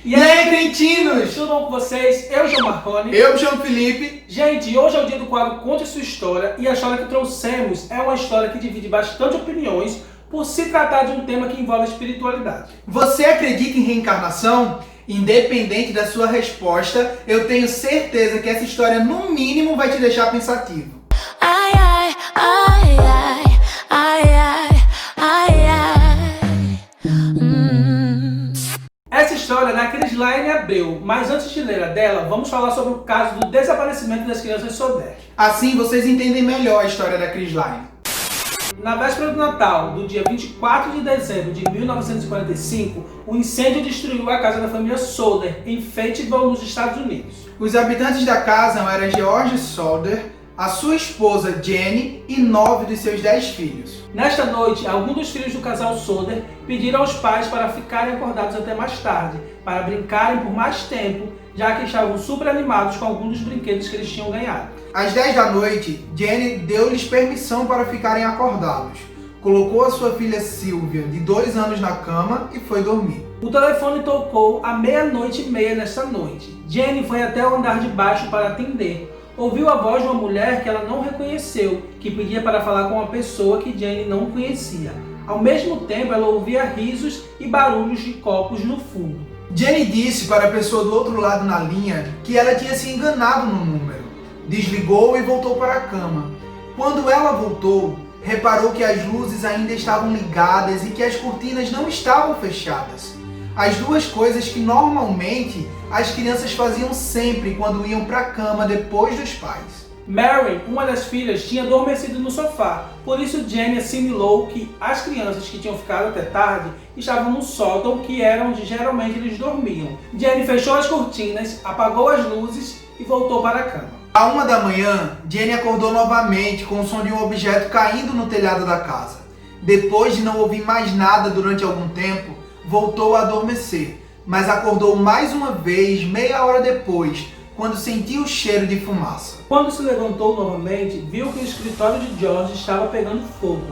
E aí, crentinos? Tudo bom com vocês? Eu, João Marconi. Eu, João Felipe. Gente, hoje é o dia do quadro Conte Sua História e a história que trouxemos é uma história que divide bastante opiniões por se tratar de um tema que envolve espiritualidade. Você acredita em reencarnação? Independente da sua resposta, eu tenho certeza que essa história, no mínimo, vai te deixar pensativo. Ai, ai, ai, ai, ai, ai, ai, ai. Essa história é da Crislaine Abreu, mas antes de ler a dela, vamos falar sobre o caso do desaparecimento das crianças Sodré. Assim, vocês entendem melhor a história da Crislaine. Na véspera do Natal, do dia 24 de dezembro de 1945, o incêndio destruiu a casa da família Solder, em Fayetteville, nos Estados Unidos. Os habitantes da casa eram George Solder, a sua esposa Jenny e 9 dos seus 10 filhos. Nesta noite, alguns dos filhos do casal Solder pediram aos pais para ficarem acordados até mais tarde, para brincarem por mais tempo, já que estavam super animados com alguns dos brinquedos que eles tinham ganhado. Às 10 da noite, Jenny deu-lhes permissão para ficarem acordados. Colocou a sua filha Sylvia, de 2 anos, na cama e foi dormir. O telefone tocou à 00:30 nesta noite. Jenny foi até o andar de baixo para atender. Ouviu a voz de uma mulher que ela não reconheceu, que pedia para falar com uma pessoa que Jenny não conhecia. Ao mesmo tempo, ela ouvia risos e barulhos de copos no fundo. Jenny disse para a pessoa do outro lado na linha que ela tinha se enganado no número. Desligou e voltou para a cama. Quando ela voltou, reparou que as luzes ainda estavam ligadas e que as cortinas não estavam fechadas. As duas coisas que normalmente as crianças faziam sempre quando iam para a cama depois dos pais. Mary, uma das filhas, tinha adormecido no sofá, por isso Jenny assimilou que as crianças que tinham ficado até tarde estavam no sótão, que era onde geralmente eles dormiam. Jenny fechou as cortinas, apagou as luzes e voltou para a cama. À 1 da manhã, Jenny acordou novamente com o som de um objeto caindo no telhado da casa. Depois de não ouvir mais nada durante algum tempo, voltou a adormecer, mas acordou mais uma vez meia hora depois, quando sentiu o cheiro de fumaça. Quando se levantou novamente, viu que o escritório de George estava pegando fogo.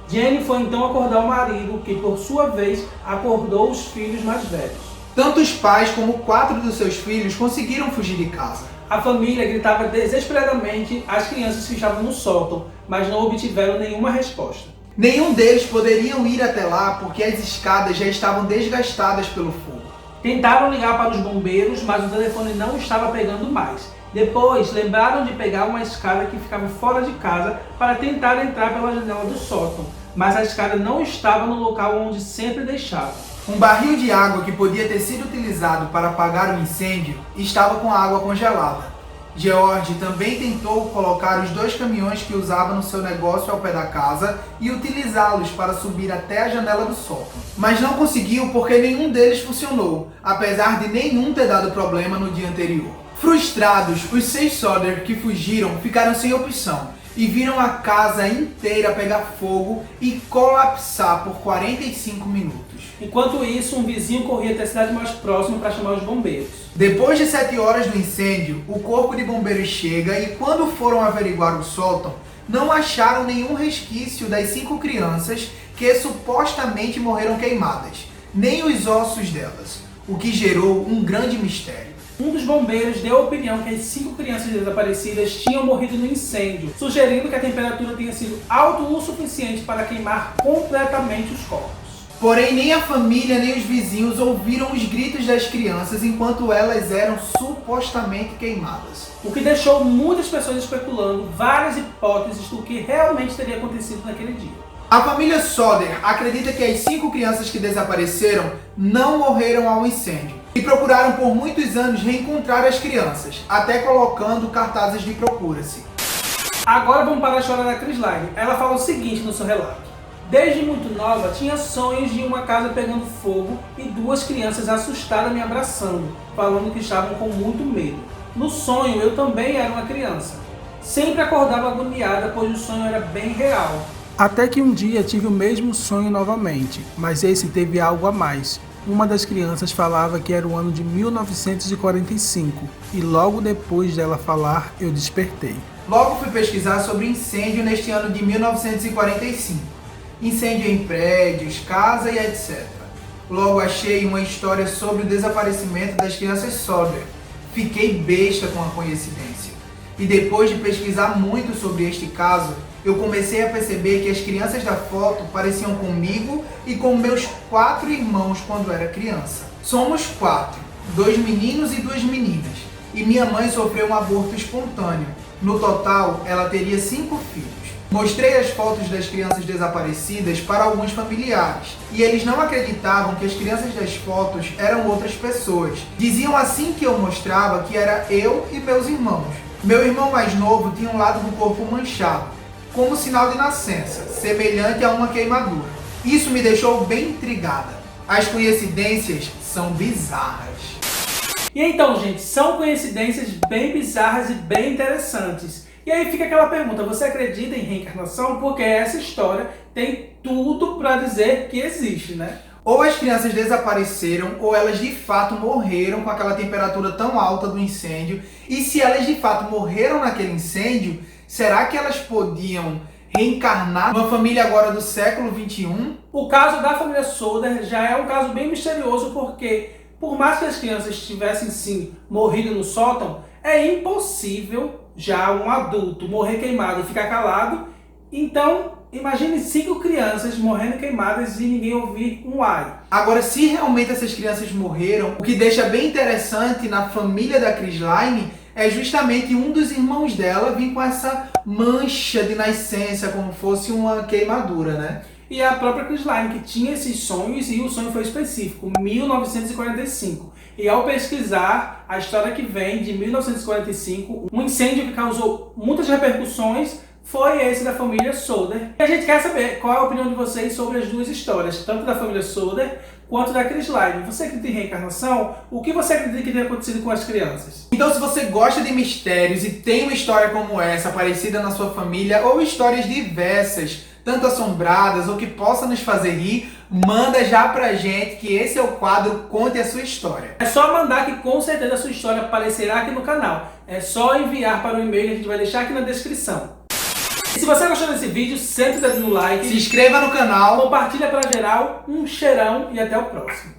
Jenny foi então acordar o marido, que por sua vez acordou os filhos mais velhos. Tanto os pais como 4 dos seus filhos conseguiram fugir de casa. A família gritava desesperadamente às crianças que estavam no sótão, mas não obtiveram nenhuma resposta. Nenhum deles poderiam ir até lá porque as escadas já estavam desgastadas pelo fogo. Tentaram ligar para os bombeiros, mas o telefone não estava pegando mais. Depois, lembraram de pegar uma escada que ficava fora de casa para tentar entrar pela janela do sótão, mas a escada não estava no local onde sempre deixava. Um barril de água que podia ter sido utilizado para apagar o incêndio estava com a água congelada. George também tentou colocar os 2 caminhões que usava no seu negócio ao pé da casa e utilizá-los para subir até a janela do sótão. Mas não conseguiu porque nenhum deles funcionou, apesar de nenhum ter dado problema no dia anterior. Frustrados, os 6 Solder que fugiram ficaram sem opção e viram a casa inteira pegar fogo e colapsar por 45 minutos. Enquanto isso, um vizinho corria até a cidade mais próxima para chamar os bombeiros. Depois de 7 horas do incêndio, o corpo de bombeiros chega e quando foram averiguar o sótão, não acharam nenhum resquício das 5 crianças que supostamente morreram queimadas, nem os ossos delas, o que gerou um grande mistério. Um dos bombeiros deu a opinião que as 5 crianças desaparecidas tinham morrido no incêndio, sugerindo que a temperatura tenha sido alta o suficiente para queimar completamente os corpos. Porém, nem a família nem os vizinhos ouviram os gritos das crianças enquanto elas eram supostamente queimadas. O que deixou muitas pessoas especulando várias hipóteses do que realmente teria acontecido naquele dia. A família Solder acredita que as 5 crianças que desapareceram não morreram ao incêndio e procuraram por muitos anos reencontrar as crianças, até colocando cartazes de procura-se. Agora vamos para a história da Crislaine. Ela fala o seguinte no seu relato. Desde muito nova, tinha sonhos de uma casa pegando fogo e 2 crianças assustadas me abraçando, falando que estavam com muito medo. No sonho, eu também era uma criança. Sempre acordava agoniada, pois o sonho era bem real. Até que um dia tive o mesmo sonho novamente, mas esse teve algo a mais. Uma das crianças falava que era o ano de 1945 e logo depois dela falar, eu despertei. Logo fui pesquisar sobre incêndio neste ano de 1945. Incêndio em prédios, casa e etc. Logo achei uma história sobre o desaparecimento das crianças Soder. Fiquei besta com a coincidência. E depois de pesquisar muito sobre este caso, eu comecei a perceber que as crianças da foto pareciam comigo e com meus 4 irmãos quando era criança. Somos 4, 2 meninos e 2 meninas. E minha mãe sofreu um aborto espontâneo. No total, ela teria 5 filhos. Mostrei as fotos das crianças desaparecidas para alguns familiares e eles não acreditavam que as crianças das fotos eram outras pessoas. Diziam assim que eu mostrava que era eu e meus irmãos. Meu irmão mais novo tinha um lado do corpo manchado, como sinal de nascença, semelhante a uma queimadura. Isso me deixou bem intrigada. As coincidências são bizarras. E então, gente, são coincidências bem bizarras e bem interessantes. E aí fica aquela pergunta, você acredita em reencarnação? Porque essa história tem tudo para dizer que existe, né? Ou as crianças desapareceram, ou elas de fato morreram com aquela temperatura tão alta do incêndio. E se elas de fato morreram naquele incêndio, será que elas podiam reencarnar numa família agora do século XXI? O caso da família Soder já é um caso bem misterioso, porque por mais que as crianças tivessem sim morrido no sótão, é impossível já um adulto morrer queimado e ficar calado. Então, imagine 5 crianças morrendo queimadas e ninguém ouvir um ai. Agora, se realmente essas crianças morreram, o que deixa bem interessante na família da Chrisline é justamente um dos irmãos dela vir com essa mancha de nascença, como fosse uma queimadura, né? E a própria Chrisline, que tinha esses sonhos, e o sonho foi específico, 1945. E ao pesquisar a história que vem de 1945, um incêndio que causou muitas repercussões foi esse da família Soder. E a gente quer saber qual é a opinião de vocês sobre as duas histórias, tanto da família Soder quanto da Chrisline. Você acredita em reencarnação? O que você acredita que tenha acontecido com as crianças? Então, se você gosta de mistérios e tem uma história como essa, parecida na sua família, ou histórias diversas, tanto assombradas ou que possa nos fazer rir, manda já pra gente, que esse é o quadro Conte a Sua História. É só mandar que com certeza a sua história aparecerá aqui no canal. É só enviar para o e-mail que a gente vai deixar aqui na descrição. E se você gostou desse vídeo, senta o dedo no like, se inscreva no canal, compartilha pra geral, um cheirão e até o próximo.